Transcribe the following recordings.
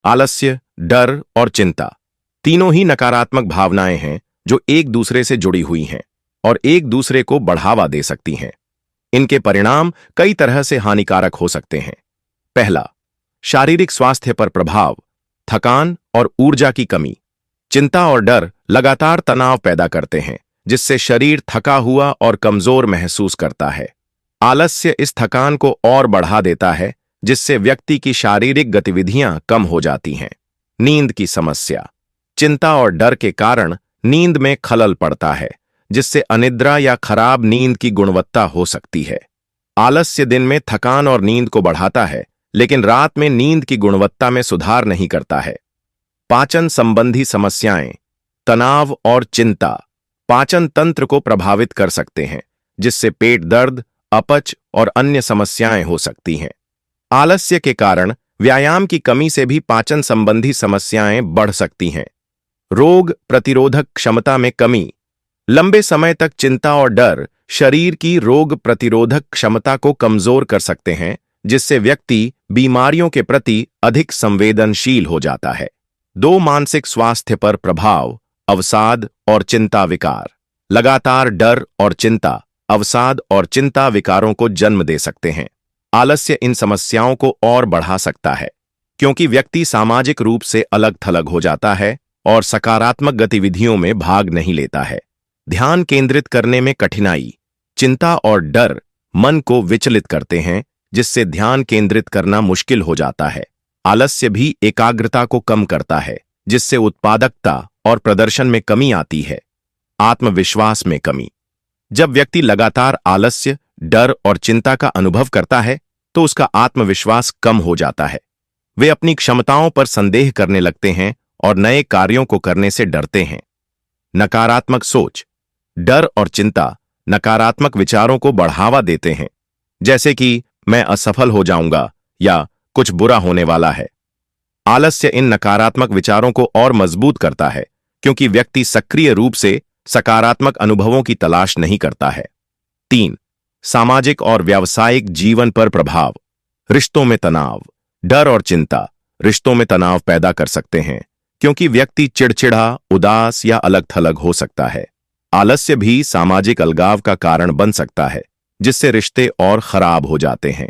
आलस्य, डर और चिंता तीनों ही नकारात्मक भावनाएं हैं जो एक दूसरे से जुड़ी हुई हैं और एक दूसरे को बढ़ावा दे सकती हैं। इनके परिणाम कई तरह से हानिकारक हो सकते हैं। पहला, शारीरिक स्वास्थ्य पर प्रभाव, थकान और ऊर्जा की कमी। चिंता और डर लगातार तनाव पैदा करते हैं, जिससे शरीर थका हुआ और कमजोर महसूस करता है। आलस्य इस थकान को और बढ़ा देता है, जिससे व्यक्ति की शारीरिक गतिविधियां कम हो जाती हैं। नींद की समस्या, चिंता और डर के कारण नींद में खलल पड़ता है, जिससे अनिद्रा या खराब नींद की गुणवत्ता हो सकती है। आलस्य दिन में थकान और नींद को बढ़ाता है, लेकिन रात में नींद की गुणवत्ता में सुधार नहीं करता है। पाचन संबंधी समस्याएं, तनाव और चिंता पाचन तंत्र को प्रभावित कर सकते हैं, जिससे पेट दर्द, अपच और अन्य समस्याएं हो सकती हैं। आलस्य के कारण व्यायाम की कमी से भी पाचन संबंधी समस्याएं बढ़ सकती हैं। रोग प्रतिरोधक क्षमता में कमी, लंबे समय तक चिंता और डर शरीर की रोग प्रतिरोधक क्षमता को कमजोर कर सकते हैं, जिससे व्यक्ति बीमारियों के प्रति अधिक संवेदनशील हो जाता है। दो, मानसिक स्वास्थ्य पर प्रभाव, अवसाद और चिंता विकार। लगातार डर और चिंता अवसाद और चिंता विकारों को जन्म दे सकते हैं। आलस्य इन समस्याओं को और बढ़ा सकता है, क्योंकि व्यक्ति सामाजिक रूप से अलग थलग हो जाता है और सकारात्मक गतिविधियों में भाग नहीं लेता है। ध्यान केंद्रित करने में कठिनाई, चिंता और डर मन को विचलित करते हैं, जिससे ध्यान केंद्रित करना मुश्किल हो जाता है। आलस्य भी एकाग्रता को कम करता है, जिससे उत्पादकता और प्रदर्शन में कमी आती है। आत्मविश्वास में कमी, जब व्यक्ति लगातार आलस्य, डर और चिंता का अनुभव करता है, तो उसका आत्मविश्वास कम हो जाता है। वे अपनी क्षमताओं पर संदेह करने लगते हैं और नए कार्यों को करने से डरते हैं। नकारात्मक सोच, डर और चिंता नकारात्मक विचारों को बढ़ावा देते हैं, जैसे कि मैं असफल हो जाऊंगा या कुछ बुरा होने वाला है। आलस्य इन नकारात्मक विचारों को और मजबूत करता है, क्योंकि व्यक्ति सक्रिय रूप से सकारात्मक अनुभवों की तलाश नहीं करता है। 3, सामाजिक और व्यावसायिक जीवन पर प्रभाव, रिश्तों में तनाव। डर और चिंता रिश्तों में तनाव पैदा कर सकते हैं, क्योंकि व्यक्ति चिड़चिड़ा, उदास या अलग थलग हो सकता है। आलस्य भी सामाजिक अलगाव का कारण बन सकता है, जिससे रिश्ते और खराब हो जाते हैं।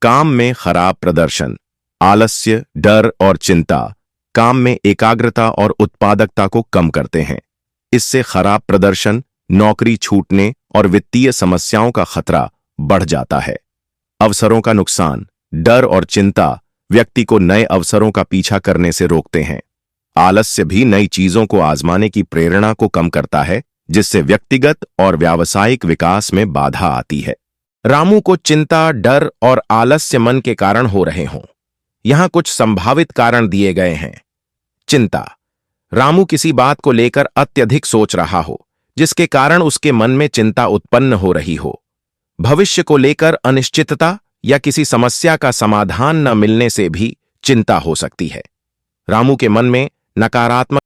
काम में खराब प्रदर्शन, आलस्य, डर और चिंता काम में एकाग्रता और उत्पादकता को कम करते हैं। इससे खराब प्रदर्शन, नौकरी छूटने और वित्तीय समस्याओं का खतरा बढ़ जाता है। अवसरों का नुकसान, डर और चिंता व्यक्ति को नए अवसरों का पीछा करने से रोकते हैं। आलस्य भी नई चीजों को आजमाने की प्रेरणा को कम करता है, जिससे व्यक्तिगत और व्यावसायिक विकास में बाधा आती है। रामू को चिंता, डर और आलस्य मन के कारण हो रहे हों। यहां कुछ संभावित कारण दिए गए हैं। चिंता, रामू किसी बात को लेकर अत्यधिक सोच रहा हो, जिसके कारण उसके मन में चिंता उत्पन्न हो रही हो। भविष्य को लेकर अनिश्चितता या किसी समस्या का समाधान न मिलने से भी चिंता हो सकती है। रामू के मन में नकारात्मक